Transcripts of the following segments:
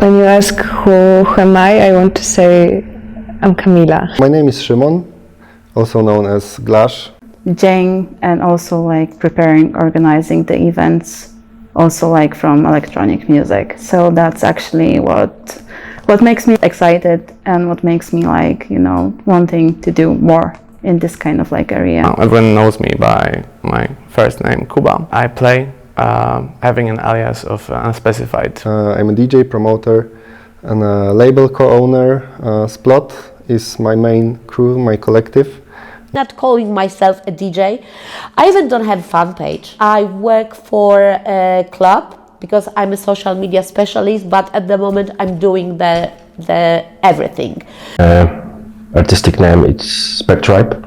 When you ask who am I want to say I'm Kamila. My name is Szymon, also known as Glassz. Jane, and also like preparing, organizing the events, also like from electronic music. So that's actually what makes me excited and what makes me like, you know, wanting to do more in this kind of like area. Everyone knows me by my first name, Kuba. I play having an alias of Unspecified. I'm a DJ promoter and a label co-owner. Splot is my main crew, my collective. Not calling myself a DJ. I even don't have a fan page. I work for a club because I'm a social media specialist, but at the moment I'm doing the everything. Artistic name it's Spectibe.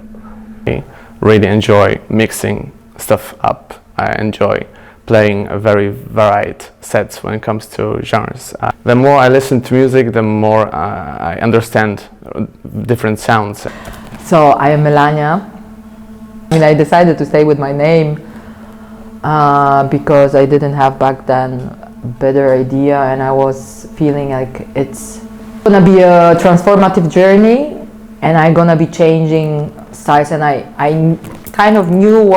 I really enjoy mixing stuff up. I enjoy playing a very varied sets when it comes to genres. The more I listen to music, the more I understand different sounds. So I am Melania. I decided to stay with my name because I didn't have back then a better idea, and I was feeling like it's gonna be a transformative journey and I'm gonna be changing styles, and I kind of knew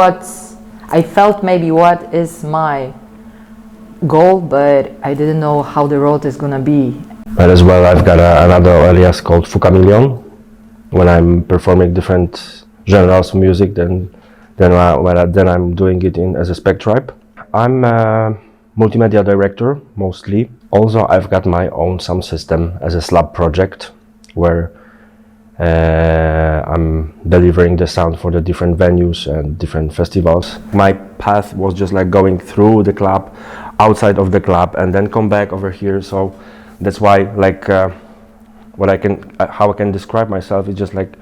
I felt maybe what is my goal, but I didn't know how the road is gonna be. But as well I've got another alias called Fuka Milion. When I'm performing different genres of music, then I'm doing it as a Spectibe. I'm a multimedia director mostly. Also, I've got my own sound system as a slab project, where I'm delivering the sound for the different venues and different festivals. My path was just like going through the club, outside of the club, and then come back over here. So that's why, like, how I can describe myself is just like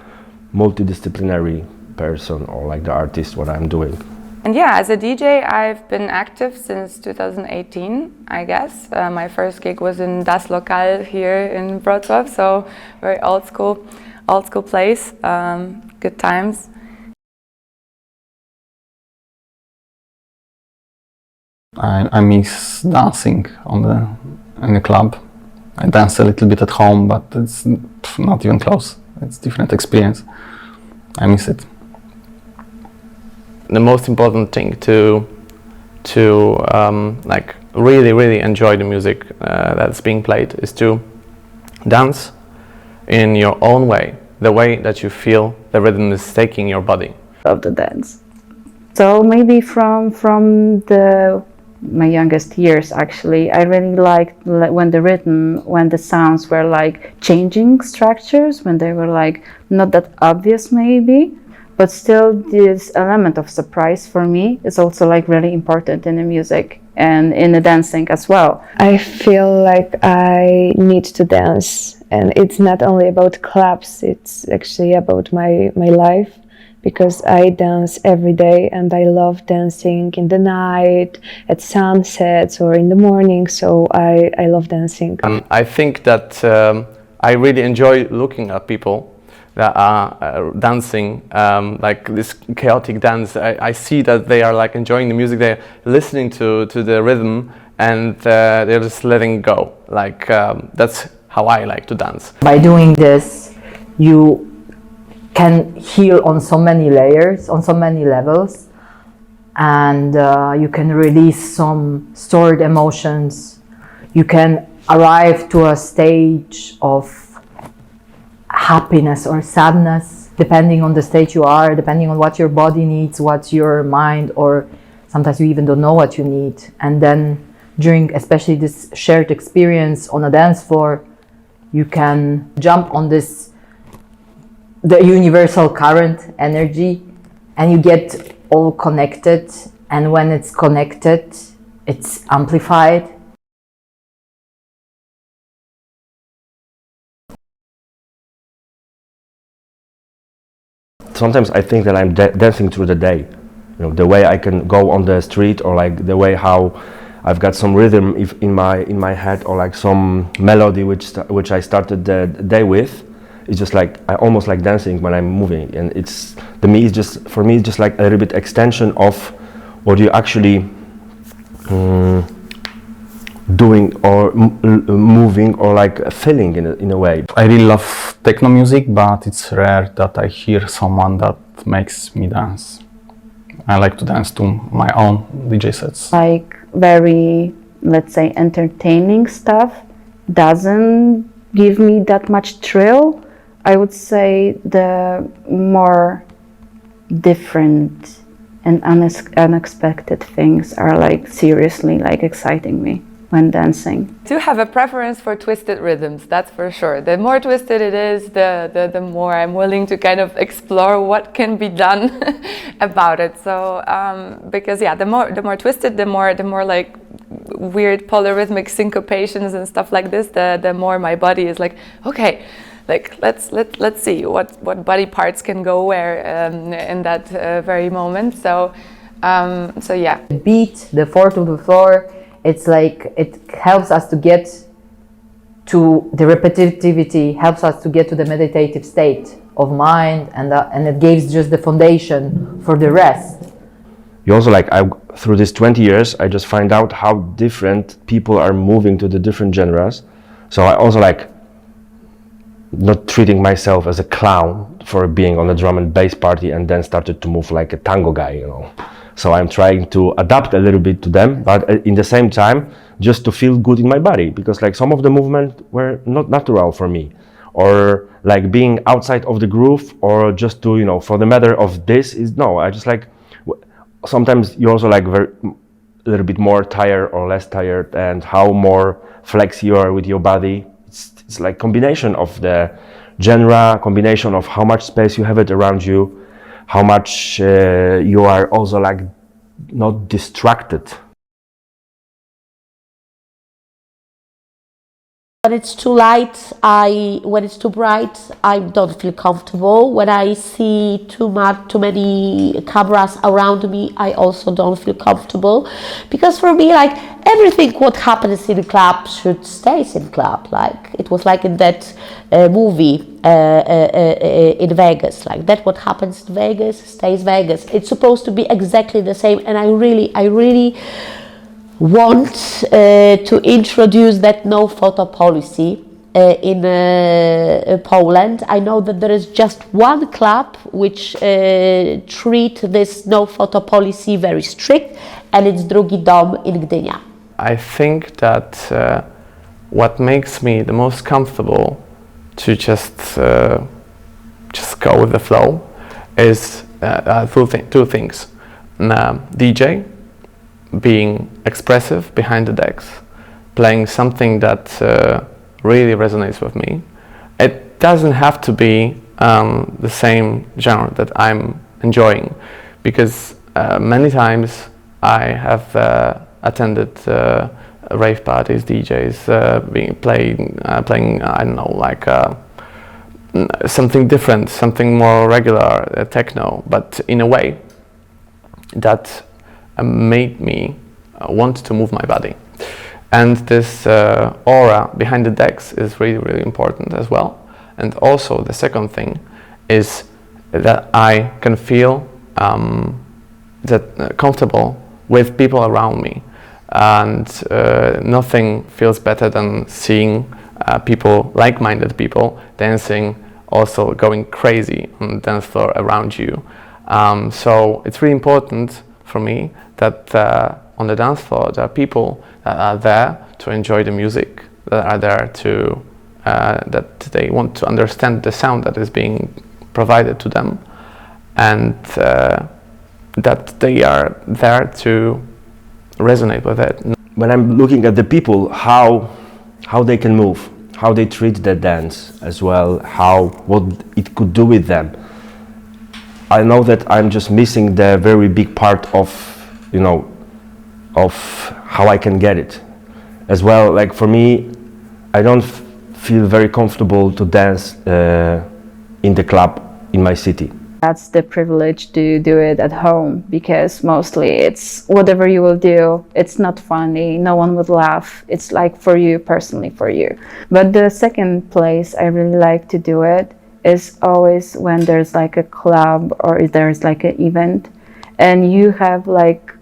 multidisciplinary person, or like the artist, what I'm doing. And yeah, as a DJ, I've been active since 2018, I guess. My first gig was in Das Lokal here in Wrocław, so very old school place, good times. I miss dancing in the club. I dance a little bit at home, but it's not even close. It's a different experience. I miss it. The most important thing to like really enjoy the music that's being played is to dance in your own way, the way that you feel the rhythm is taking your body. Of the dance. So maybe from my youngest years, actually, I really liked when the sounds were like changing structures, when they were like not that obvious maybe, but still this element of surprise for me is also like really important in the music and in the dancing as well. I feel like I need to dance, and it's not only about clubs, it's actually about my life. Because I dance every day and I love dancing in the night, at sunsets or in the morning, so I love dancing. I think that I really enjoy looking at people that are dancing, like this chaotic dance. I see that they are like enjoying the music, they're listening to the rhythm, and they're just letting go. Like that's how I like to dance. By doing this, you can heal on so many layers, on so many levels, and you can release some stored emotions. You can arrive to a stage of happiness or sadness, depending on the stage you are, depending on what your body needs, what your mind, or sometimes you even don't know what you need. And then during especially this shared experience on a dance floor, you can jump on the universal current energy, and you get all connected, and when it's connected, it's amplified. Sometimes I think that I'm dancing through the day. You know, the way I can go on the street, or like the way how I've got some rhythm in my head, or like some melody which I started the day with. It's just like I almost like dancing when I'm moving, and it's for me it's just like a little bit extension of what you actually doing or moving or like feeling in a way. I really love techno music, but it's rare that I hear someone that makes me dance. I like to dance to my own DJ sets. Like very, let's say, entertaining stuff doesn't give me that much thrill. I would say the more different and unexpected things are like seriously like exciting me when dancing. Do have a preference for twisted rhythms, that's for sure. The more twisted it is, the more I'm willing to kind of explore what can be done about it. So because yeah, the more twisted, the more like weird polyrhythmic syncopations and stuff like this, the more my body is like, okay, like let's see what body parts can go where in that very moment. So yeah. The beat, the 4 to the floor, it's like it helps us to get to the repetitivity, helps us to get to the meditative state of mind, and it gives just the foundation for the rest. You also like, through these 20 years, I just find out how different people are moving to the different genres. So I also like not treating myself as a clown for being on a drum and bass party and then started to move like a tango guy, you know. So I'm trying to adapt a little bit to them, but in the same time, just to feel good in my body, because like some of the movements were not natural for me, or like being outside of the groove, or just to, you know, for the matter of this is no, I just like, sometimes you also like a little bit more tired or less tired, and how more flex you are with your body. It's like combination of the genre, combination of how much space you have it around you, how much you are also like not distracted. When it's too light, when it's too bright, I don't feel comfortable. When I see too many cameras around me, I also don't feel comfortable. Because for me, like everything what happens in the club should stay in club. Like it was like in that movie in Vegas. Like that what happens in Vegas stays Vegas. It's supposed to be exactly the same, and I really want to introduce that no photo policy in Poland. I know that there is just one club which treat this no photo policy very strict, and it's Drugi Dom in Gdynia. I think that what makes me the most comfortable to just go with the flow is two things. DJ, being expressive behind the decks, playing something that really resonates with me. It doesn't have to be the same genre that I'm enjoying, because many times I have attended rave parties, DJs playing I don't know, like something different, something more regular, techno, but in a way that made me want to move my body. And this aura behind the decks is really important as well. And also the second thing is that I can feel comfortable with people around me, and nothing feels better than seeing people, like-minded people, dancing, also going crazy on the dance floor around you. So it's really important for me that on the dance floor there are people that are there to enjoy the music, that are there to that they want to understand the sound that is being provided to them, and that they are there to resonate with it. When I'm looking at the people, how they can move, how they treat the dance as well, what it could do with them, I know that I'm just missing the very big part of, you know, of how I can get it as well. Like for me, I don't feel very comfortable to dance in the club in my city. That's the privilege to do it at home, because mostly it's whatever you will do, it's not funny, no one would laugh. It's like for you, personally for you. But the second place I really like to do it is always when there's like a club or there's like an event and you have like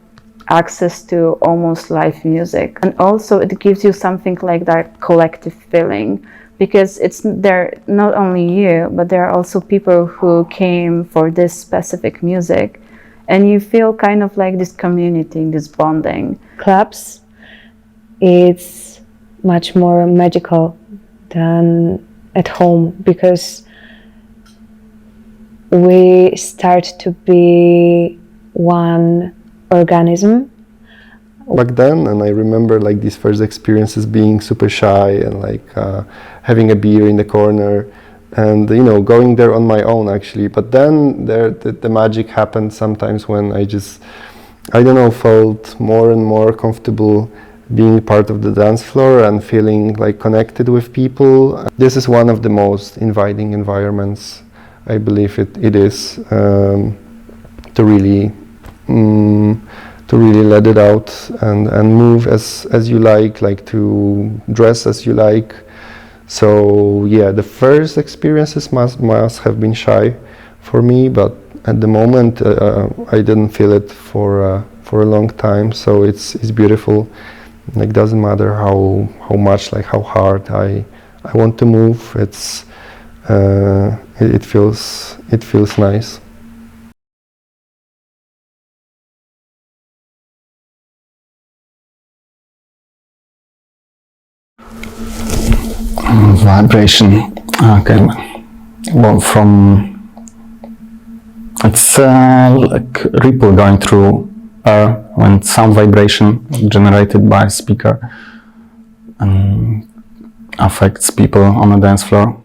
access to almost live music. And also it gives you something like that collective feeling, because it's there not only you, but there are also people who came for this specific music, and you feel kind of like this community, this bonding. Clubs, it's much more magical than at home, because we start to be one organism. Back then, and I remember like these first experiences being super shy and like having a beer in the corner and going there on my own actually. But then the magic happened sometimes when I don't know, felt more and more comfortable being part of the dance floor and feeling like connected with people. This is one of the most inviting environments, I believe it is, to really let it out and move as you like to dress as you like. So yeah, the first experiences must have been shy for me, but at the moment I didn't feel it for a long time. So it's beautiful. Like, doesn't matter how much, like how hard I want to move. It feels nice. Vibration. Okay. Well, it's like ripple going through air when sound vibration generated by speaker and affects people on the dance floor.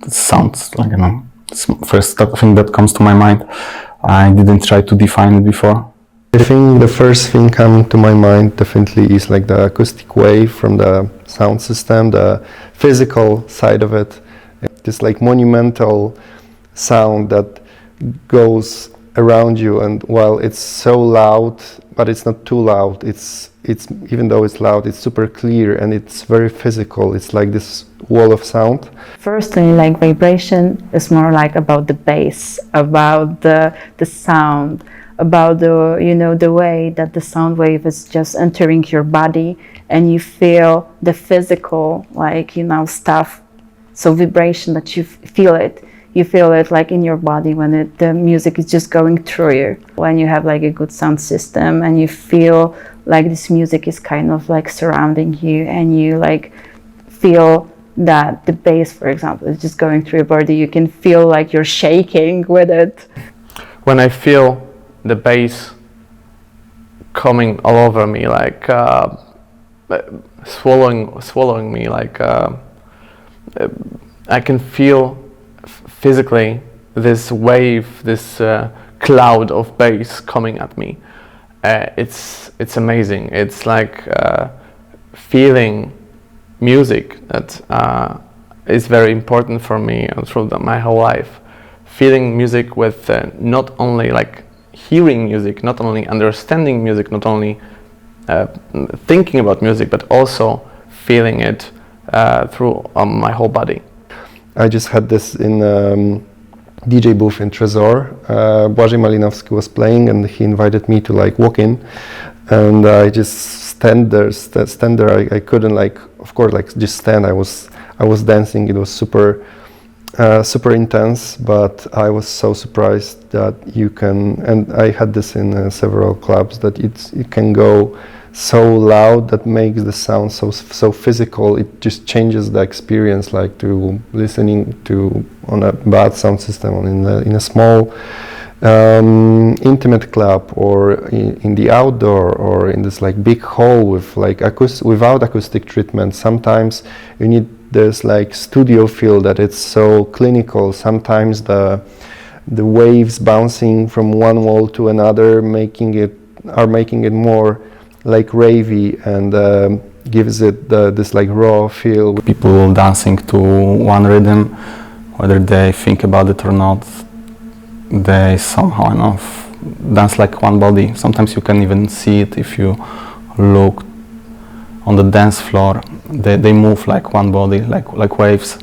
It sounds like, it's the first thing that comes to my mind. I didn't try to define it before. I think the first thing coming to my mind definitely is like the acoustic wave from the sound system, the physical side of it. This like monumental sound that goes around you, and while it's so loud, but it's not too loud. It's even though it's loud, it's super clear and it's very physical. It's like this wall of sound. Firstly, like vibration is more like about the bass, about the sound, about the way that the sound wave is just entering your body and you feel the physical stuff. So vibration, that you feel it like in your body when the music is just going through you. When you have like a good sound system and you feel like this music is kind of like surrounding you, and you like feel that the bass, for example, is just going through your body, you can feel like you're shaking with it. When I feel the bass coming all over me, like swallowing me, like I can feel physically this wave, this cloud of bass coming at me. It's amazing. It's like feeling music that is very important for me through my whole life. Feeling music with not only like hearing music, not only understanding music, not only thinking about music, but also feeling it through my whole body. I just had this in DJ booth in Trezor. Błażej Malinowski was playing and he invited me to like walk in, and I just stand there. I couldn't of course just stand. I was dancing. It was super intense, but I was so surprised that you can, and I had this in several clubs, that it can go so loud that makes the sound so physical. It just changes the experience, like to listening to on a bad sound system or in a small intimate club, or in the outdoor, or in this like big hall with like without acoustic treatment. Sometimes you need this like studio feel that it's so clinical. Sometimes the waves bouncing from one wall to another making it more like ravey, and gives it this like raw feel. People dancing to one rhythm, whether they think about it or not, they somehow enough dance like one body. Sometimes you can even see it if you look on the dance floor. They move like one body, like waves.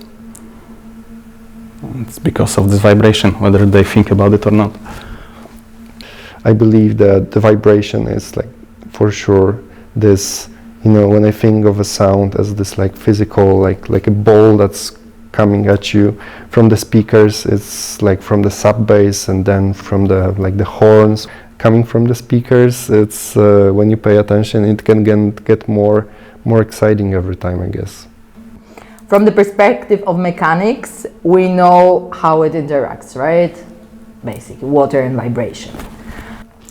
It's because of this vibration, whether they think about it or not. I believe that the vibration is like for sure this, you know, when I think of a sound as this like physical, like a ball that's coming at you from the speakers, it's like from the sub bass and then from the like the horns coming from the speakers. It's when you pay attention, it can get more exciting every time, I guess. From the perspective of mechanics, we know how it interacts, right? Basically, water and vibration.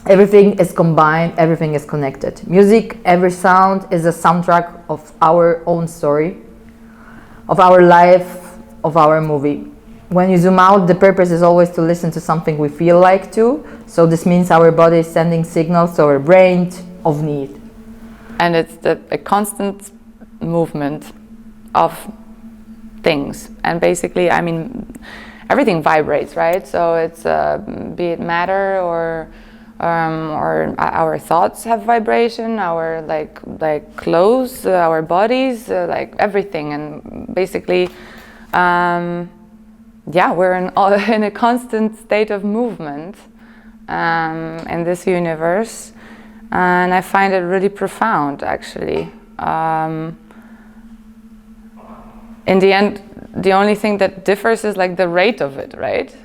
Everything is combined, everything is connected. Music, every sound is a soundtrack of our own story, of our life, of our movie. When you zoom out, the purpose is always to listen to something we feel like to. So this means our body is sending signals to our brain of need. And it's a constant movement of things. And basically, I mean, everything vibrates, right? So it's be it matter or our thoughts have vibration, our like clothes, our bodies, like everything. And basically, yeah, we're in a constant state of movement in this universe, and I find it really profound, actually. In the end, the only thing that differs is like the rate of it, right?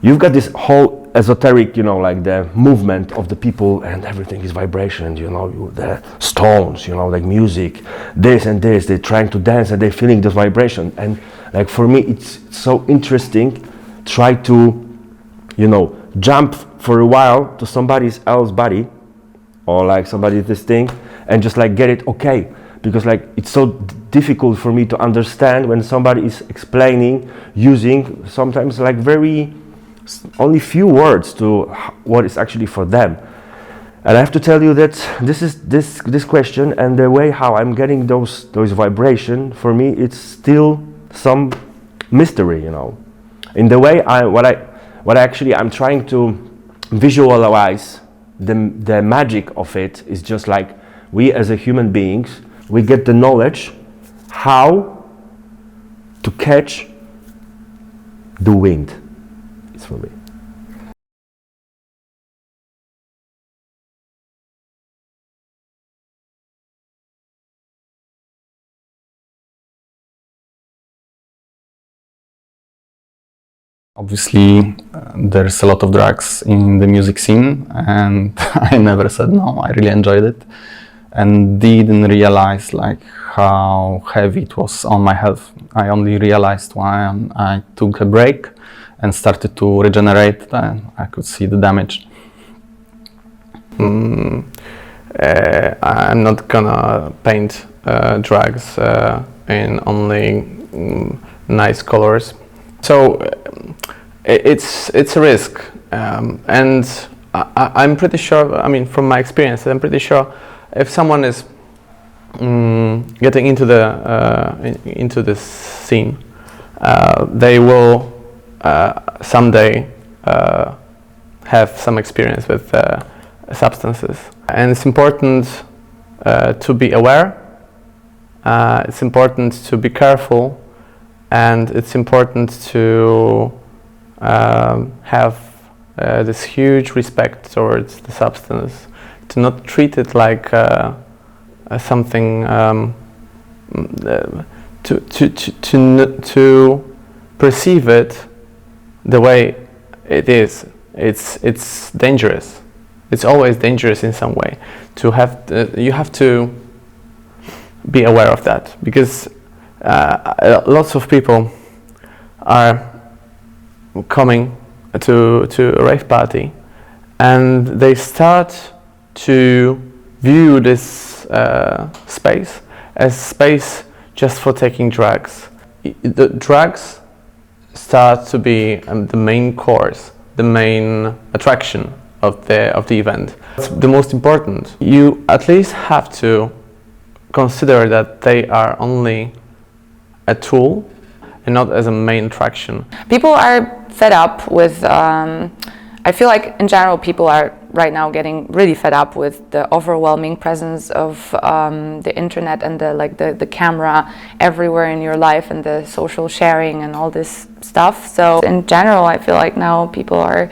You've got this whole esoteric, you know, like the movement of the people and everything is vibration, you know, the stones, you know, like music, this and this, they're trying to dance and they're feeling this vibration. And like for me, it's so interesting, try to, you know, jump for a while to somebody else's body or like somebody's this thing and just like get it okay. Because like it's so difficult for me to understand when somebody is explaining, using sometimes like very only few words to what is actually for them. And I have to tell you that this question and the way how I'm getting those vibration, for me it's still some mystery, you know. In the way what actually I'm trying to visualize the magic of it is just like we as a human beings, we get the knowledge how to catch the wind. It's for me. Obviously, there's a lot of drugs in the music scene, and I never said no. I really enjoyed it, and didn't realize like how heavy it was on my health. I only realized when I took a break and started to regenerate, then I could see the damage. I'm not gonna paint drugs in only nice colors. So it's a risk, and I'm pretty sure. I mean, from my experience, I'm pretty sure if someone is getting into this scene, they will someday have some experience with substances, and it's important to be aware. It's important to be careful. And it's important to have this huge respect towards the substance, to not treat it like something, to perceive it the way it is. It's dangerous. It's always dangerous in some way. You have to be aware of that, because lots of people are coming to a rave party and they start to view this space as space just for taking drugs. The drugs start to be the main course, the main attraction of the event. It's the most important. You at least have to consider that they are only a tool and not as a main attraction. People are fed up with, I feel like in general people are right now getting really fed up with the overwhelming presence of the internet and the camera everywhere in your life and the social sharing and all this stuff. So in general I feel like now people are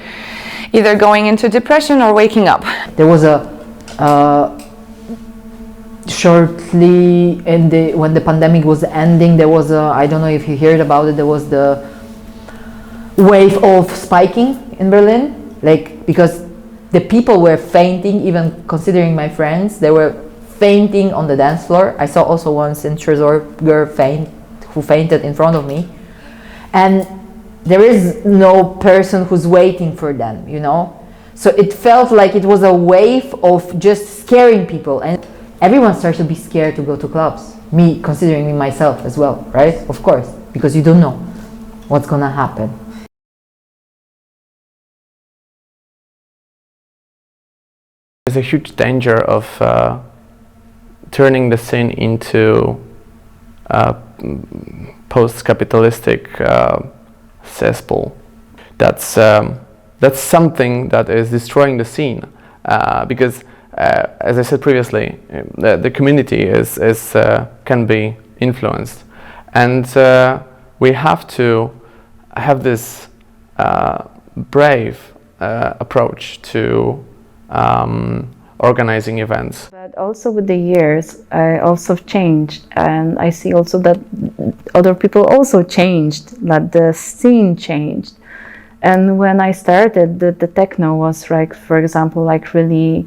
either going into depression or waking up. There was a shortly when the pandemic was ending, there was a, I don't know if you heard about it, there was the wave of spiking in Berlin, like, because the people were fainting, even considering my friends, they were fainting on the dance floor. I saw also once in Tresor girl who fainted in front of me, and there is no person who's waiting for them, you know. So it felt like it was a wave of just scaring people, and everyone starts to be scared to go to clubs. Me, considering me myself as well, right? Of course, because you don't know what's gonna happen. There's a huge danger of turning the scene into post-capitalistic cesspool. That's something that is destroying the scene, because as I said previously, the community can be influenced, and we have to have this brave approach to organizing events. But also with the years, I also changed, and I see also that other people also changed, that the scene changed. And when I started, the techno was like, for example, like really,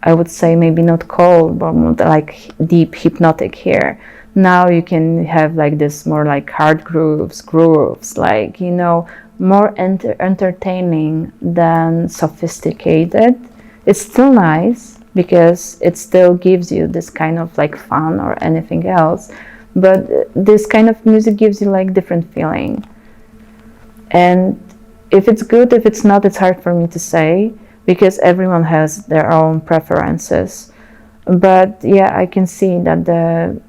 I would say maybe not cold, but more like deep hypnotic here. Now you can have like this more like hard grooves, like, you know, more entertaining than sophisticated. It's still nice because it still gives you this kind of like fun or anything else, but this kind of music gives you like different feeling. And if it's good, if it's not, it's hard for me to say, because everyone has their own preferences. But yeah, I can see that the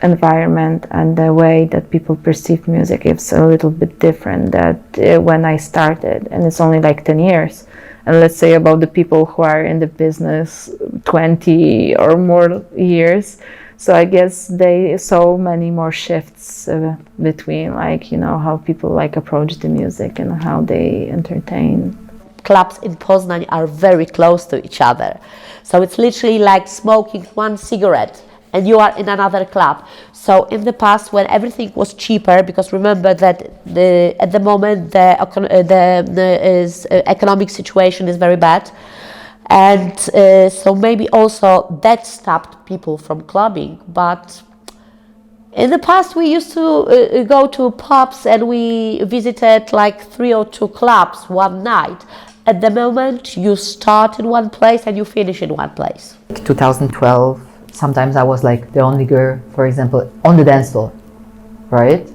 environment and the way that people perceive music is a little bit different that when I started, and it's only like 10 years. And let's say about the people who are in the business 20 or more years. So I guess they saw many more shifts between, like, you know, how people like approach the music and how they entertain. Clubs in Poznań are very close to each other. So it's literally like smoking one cigarette and you are in another club. So in the past, when everything was cheaper, because remember that at the moment the economic situation is very bad, and so maybe also that stopped people from clubbing. But in the past, we used to go to pubs and we visited like 3 or 2 clubs one night. At the moment, you start in one place and you finish in one place. 2012, sometimes I was like the only girl, for example, on the dance floor, right?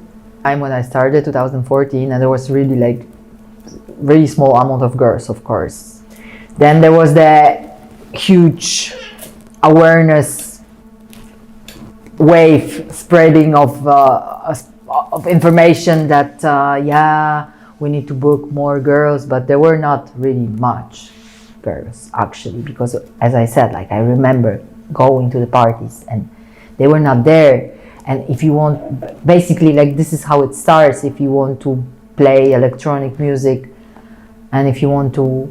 When I started, 2014, and there was really like really small amount of girls, of course. Then there was the huge awareness wave spreading of information that yeah, we need to book more girls, but there were not really much girls actually, because as I said, like, I remember going to the parties and they were not there. And if you want, basically, like, this is how it starts. If you want to play electronic music and if you want to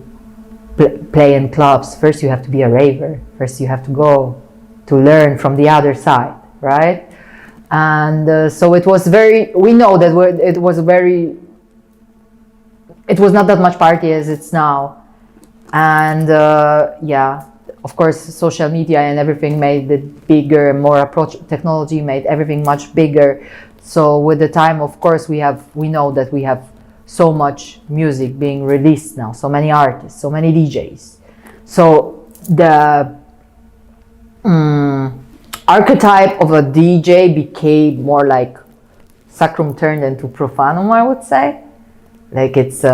play in clubs, first you have to be a raver. First you have to go to learn from the other side, right? And so it was very, we know that it was not that much party as it's now. And yeah, of course, social media and everything made it bigger, more approach technology made everything much bigger. So with the time, of course, we know that we have so much music being released now, so many artists, so many DJs. So the archetype of a DJ became more like sacrum turned into profanum, I would say. Like, it's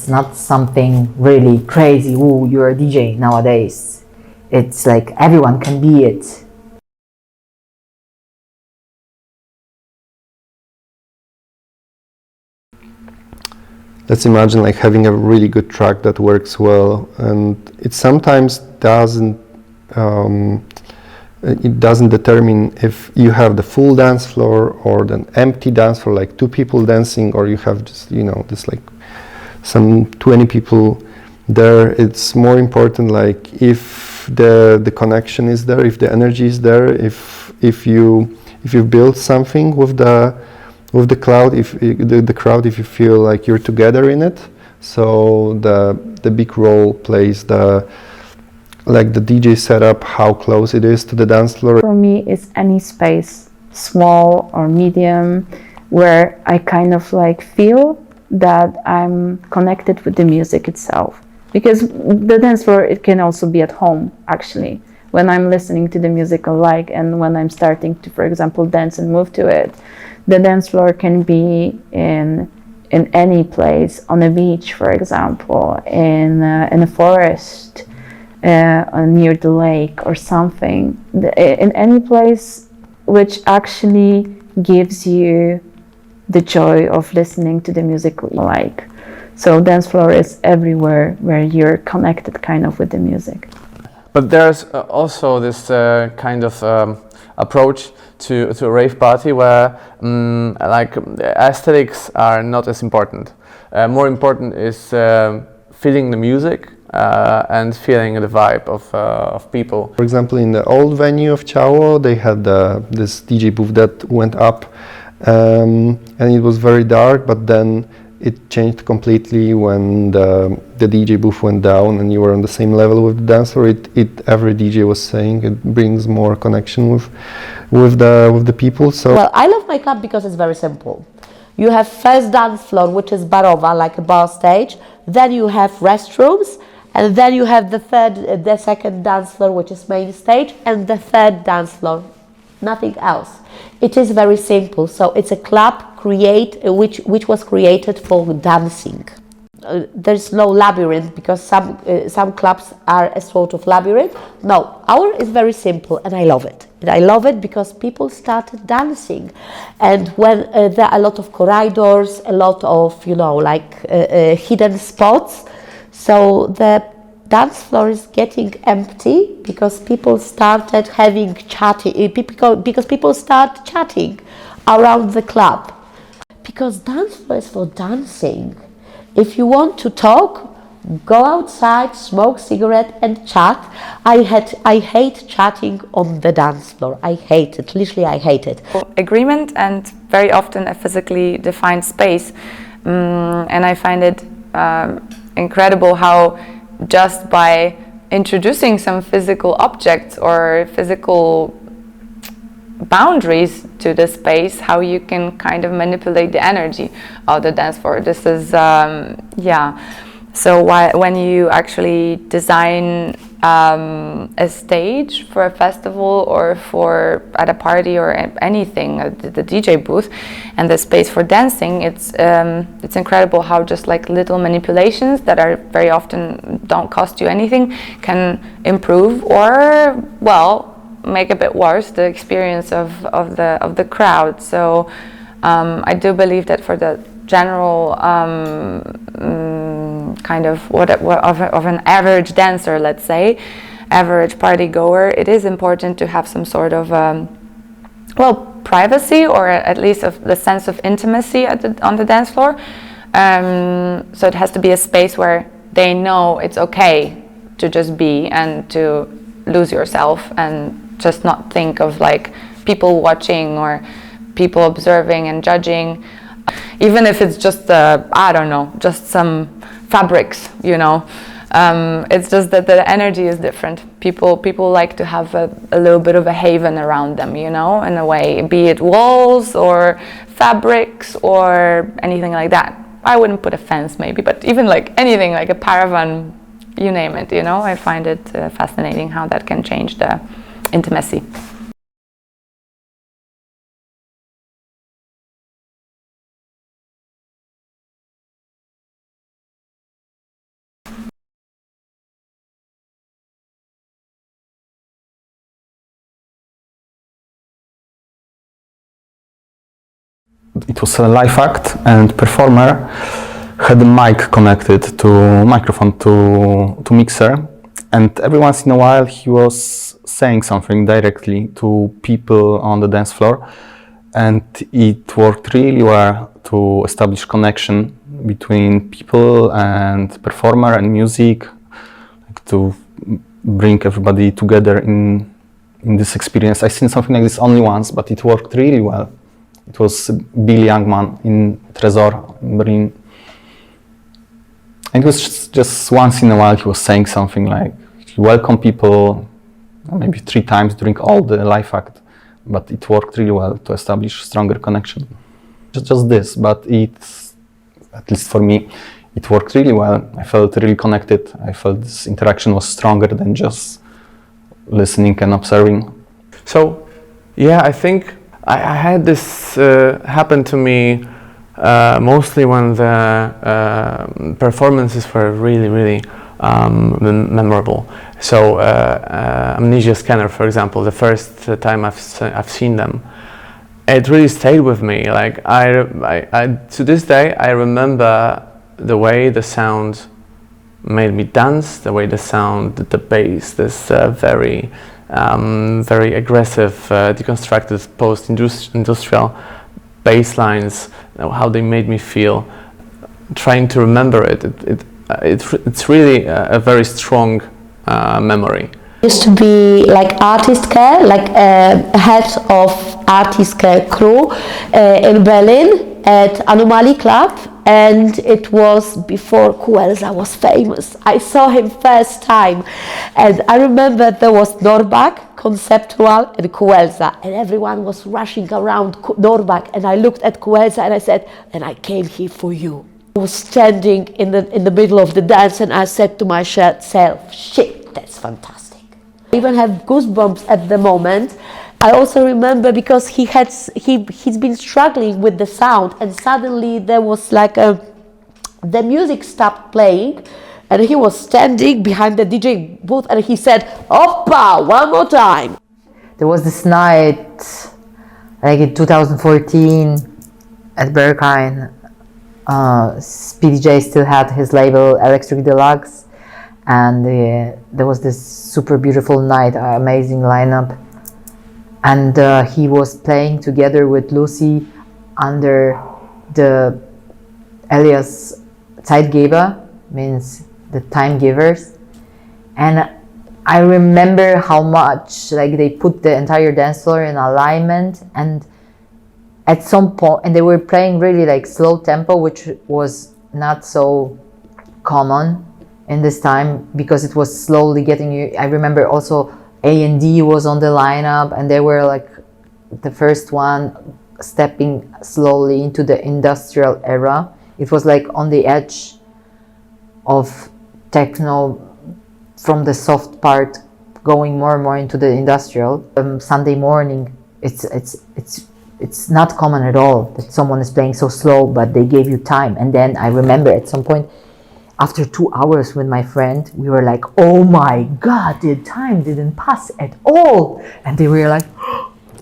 not something really crazy, ooh, you're a DJ nowadays. It's like everyone can be it. Let's imagine like having a really good track that works well, and it sometimes doesn't determine if you have the full dance floor or an empty dance floor, like 2 people dancing, or you have just, you know, this like some 20 people there. It's more important like if the connection is there, if the energy is there, if you build something with the crowd, if the crowd, if you feel like you're together in it. So the big role plays the DJ setup, how close it is to the dance floor. For me, it's any space, small or medium, where I kind of like feel that I'm connected with the music itself. Because the dance floor, it can also be at home, actually. When I'm listening to the music I like and when I'm starting to, for example, dance and move to it, the dance floor can be in any place, on a beach, for example, in a forest, near the lake or something, in any place which actually gives you the joy of listening to the music you like. So dance floor is everywhere where you're connected kind of with the music. But there's also this kind of approach to a rave party where like aesthetics are not as important. More important is feeling the music and feeling the vibe of people. For example, in the old venue of Ciało, they had this DJ booth that went up, and it was very dark, but then it changed completely when the DJ booth went down and you were on the same level with the dancer. Every DJ was saying it brings more connection with the people. So well, I love my club because it's very simple. You have first dance floor, which is barowa, like a bar stage. Then you have restrooms, and then you have the second dance floor, which is main stage, and the third dance floor. Nothing else. It is very simple. So it's a club which was created for dancing. There's no labyrinth because some clubs are a sort of labyrinth. No, our is very simple, and I love it. And I love it because people started dancing, and when there are a lot of corridors, a lot of hidden spots, so the dance floor is getting empty because people started having chatting. Because people start chatting around the club. Because dance floor is for dancing. If you want to talk, go outside, smoke cigarette and chat. I hate chatting on the dance floor. I hate it. Literally, I hate it. Agreement and very often a physically defined space. And I find it incredible how just by introducing some physical objects or physical boundaries to the space, how you can kind of manipulate the energy of the dance floor. This is so when you actually design a stage for a festival or for at a party or anything, the DJ booth and the space for dancing, it's incredible how just like little manipulations that are very often don't cost you anything can improve or make a bit worse the experience of the crowd. So I do believe that for the general kind of of an average dancer, let's say, average party goer, it is important to have some sort of privacy or at least of the sense of intimacy on the dance floor. So it has to be a space where they know it's okay to just be and to lose yourself and just not think of like people watching or people observing and judging, even if it's just just some fabrics, it's just that the energy is different. People like to have a little bit of a haven around them, in a way, be it walls or fabrics or anything like that. I wouldn't put a fence maybe, but even like anything like a paravan, you name it, I find it fascinating how that can change the intimacy. It was a live act, and performer had a mic connected to microphone to mixer, and every once in a while he was saying something directly to people on the dance floor, and it worked really well to establish connection between people and performer and music, like to bring everybody together in this experience. I've seen something like this only once, but it worked really well. It was Bill Youngman in Tresor in Berlin. And it was just once in a while he was saying something like, he welcomed people maybe 3 times during all the live act, but it worked really well to establish stronger connection. Just this, but it's, at least for me, it worked really well. I felt really connected. I felt this interaction was stronger than just listening and observing. So, yeah, I think I had this happen to me mostly when the performances were really memorable. So, Amnesia Scanner, for example, the first time I've seen them, it really stayed with me. Like I to this day, I remember the way the sound made me dance, the way the sound, the bass, this very aggressive, deconstructed post-industrial bass lines, how they made me feel. Trying to remember it's really a very strong memory. Used to be like artist care, like head of artist care crew in Berlin at Anomaly Club, and it was before Kuelza was famous. I saw him first time, and I remember there was Norbak, Conceptual, and Kuelza, and everyone was rushing around Norbak, and I looked at Kuelza and I said, and I came here for you. I was standing in the middle of the dance, and I said to myself, shit, that's fantastic. I even have goosebumps at the moment. I also remember because he's been struggling with the sound, and suddenly there was like the music stopped playing, and he was standing behind the DJ booth, and he said, "Oppa, one more time." There was this night, like in 2014, at Berghain. PDJ still had his label Electric Deluxe, and there was this super beautiful night, amazing lineup, and he was playing together with Lucy under the alias Zeitgeber, means the time givers. And I remember how much like they put the entire dance floor in alignment, and at some point, and they were playing really like slow tempo, which was not so common in this time because it was slowly getting you. I remember also A&D was on the lineup, and they were like the first one stepping slowly into the industrial era. It was like on the edge of techno from the soft part going more and more into the industrial. Sunday morning, it's not common at all that someone is playing so slow, but they gave you time. And then I remember at some point, after 2 hours with my friend, we were like, oh my God, the time didn't pass at all. And they were like,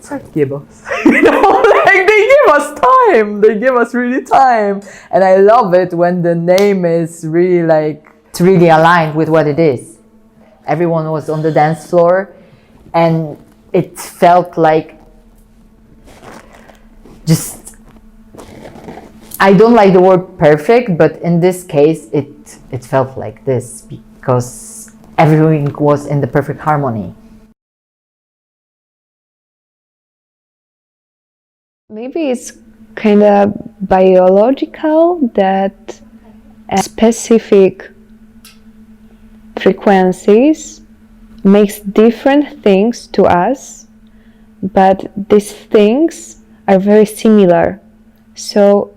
Zeitgeber. You know, like they give us time. They give us really time. And I love it when the name is really like, it's really aligned with what it is. Everyone was on the dance floor, and it felt like just, I don't like the word perfect, but in this case it felt like this because everything was in the perfect harmony. Maybe it's kind of biological that specific frequencies makes different things to us, but these things are very similar. So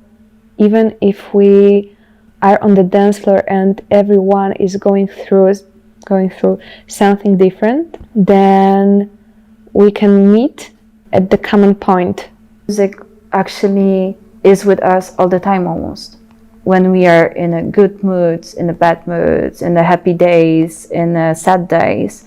even if we are on the dance floor and everyone is going through something different, then we can meet at the common point. Music actually is with us all the time almost. When we are in a good moods, in the bad moods, in the happy days, in the sad days,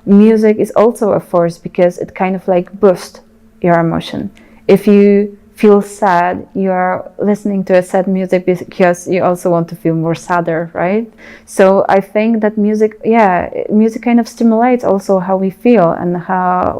music is also a force because it kind of like boosts your emotion. If you feel sad, you are listening to a sad music because you also want to feel more sadder, right? So I think that music kind of stimulates also how we feel and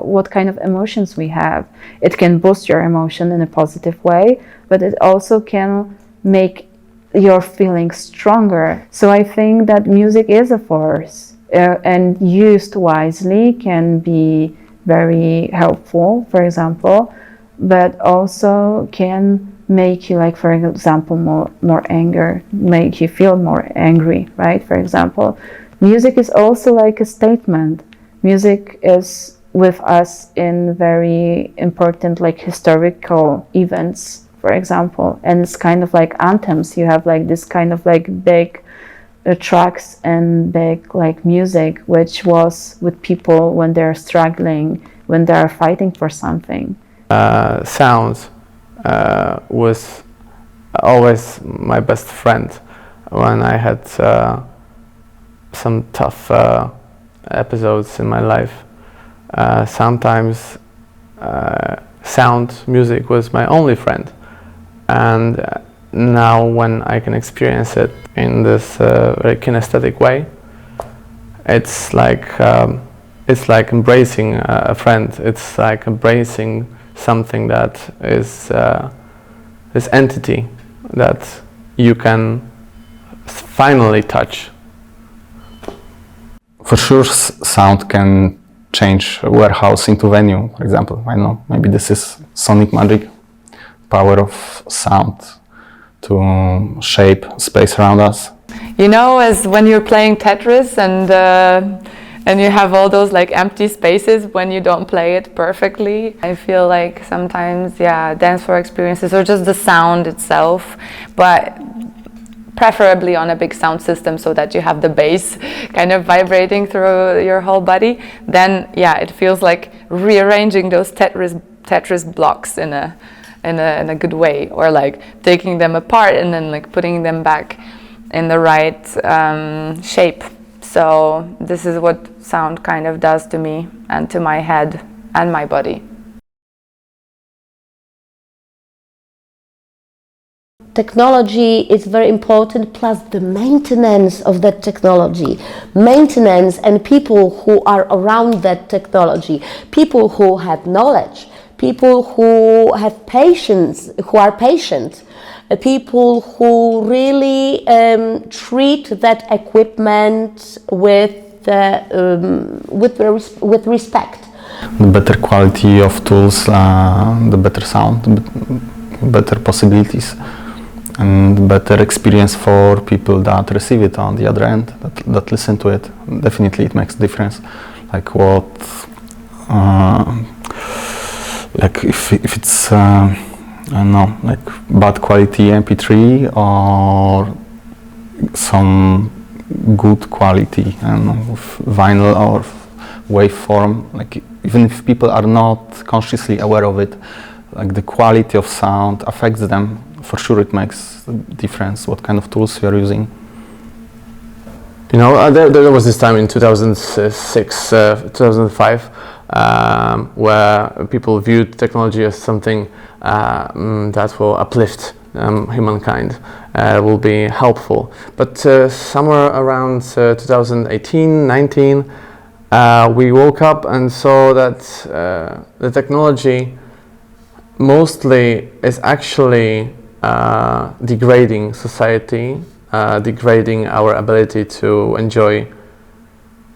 what kind of emotions we have. It can boost your emotion in a positive way, but it also can make your feelings stronger. So I think that music is a force, and used wisely can be very helpful, for example, but also can make you, like, for example, more anger, make you feel more angry, right? For example, music is also like a statement. Music is with us in very important, like, historical events, for example, and it's kind of like anthems. You have like this kind of like big tracks and big like music which was with people when they're struggling, when they're fighting for something. Sound was always my best friend when I had some tough episodes in my life. Sometimes sound music was my only friend, and now when I can experience it in this very kinesthetic way, it's like embracing a friend. It's like embracing something that is this entity that you can finally touch. For sure, sound can change a warehouse into venue, for example. I don't know, maybe this is sonic magic, power of sound to shape space around us. You know, as when you're playing Tetris and you have all those like empty spaces when you don't play it perfectly. I feel like sometimes, yeah, dance floor experiences or just the sound itself, but preferably on a big sound system so that you have the bass kind of vibrating through your whole body. Then, yeah, it feels like rearranging those Tetris blocks in a good way, or like taking them apart and then like putting them back in the right shape. So this is what sound kind of does to me and to my head and my body. Technology is very important, plus the maintenance of that technology. Maintenance and people who are around that technology, people who have knowledge, people who have patience, who are patient, people who really treat that equipment with respect. The better quality of tools, the better sound, better possibilities, and better experience for people that receive it on the other end, that listen to it. Definitely it makes a difference. Like what, like if it's I don't know, like bad quality MP3 or some good quality, I don't know, vinyl or waveform. Like even if people are not consciously aware of it, like the quality of sound affects them. For sure, it makes a difference what kind of tools you are using. You know, there was this time in 2006, 2005, where people viewed technology as something that will uplift humankind, will be helpful. But somewhere around 2018, 19, we woke up and saw that the technology mostly is actually degrading society, degrading our ability to enjoy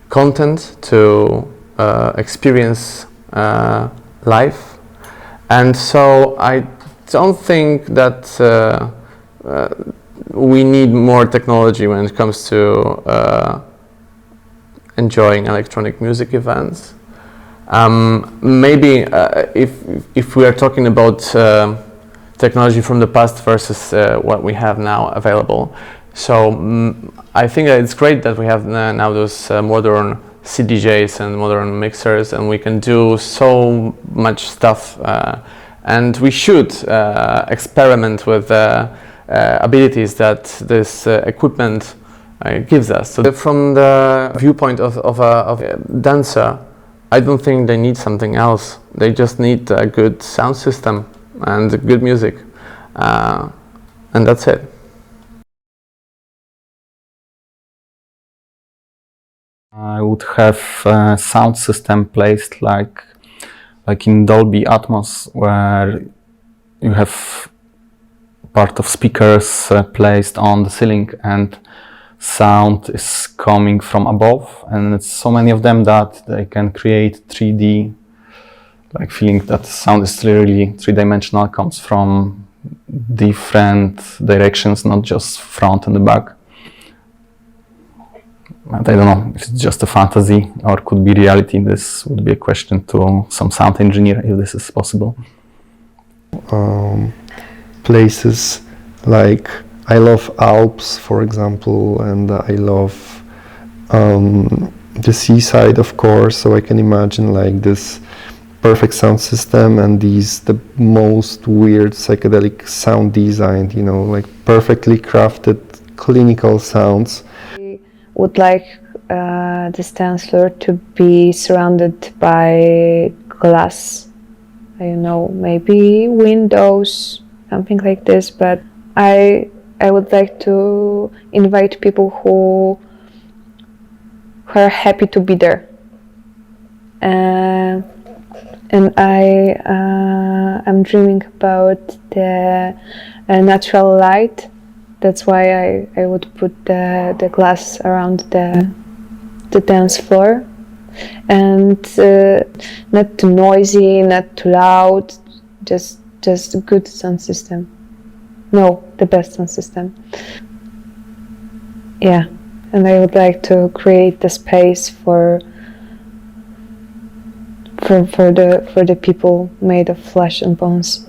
content, to experience life. And so I don't think that we need more technology when it comes to enjoying electronic music events. Maybe if we are talking about technology from the past versus what we have now available. So I think that it's great that we have now those modern CDJs and modern mixers, and we can do so much stuff. And we should experiment with abilities that this equipment gives us. So from the viewpoint of a dancer, I don't think they need something else. They just need a good sound system and good music, and that's it. I would have a sound system placed like in Dolby Atmos, where you have part of speakers placed on the ceiling, and sound is coming from above, and it's so many of them that they can create 3D, like feeling that sound is really three-dimensional, comes from different directions, not just front and the back. But I don't know if it's just a fantasy or could be reality. This would be a question to some sound engineer if this is possible. Places like I love Alps, for example, and I love the seaside, of course. So I can imagine like this perfect sound system and the most weird psychedelic sound design, you know, like perfectly crafted clinical sounds. I would like this dance floor to be surrounded by glass. I don't know, maybe windows, something like this, but I would like to invite people who are happy to be there. And I'm dreaming about the natural light. That's why I would put the glass around the dance floor. And not too noisy, not too loud, just a good sound system. No, the best sound system. Yeah, and I would like to create the space for the people made of flesh and bones.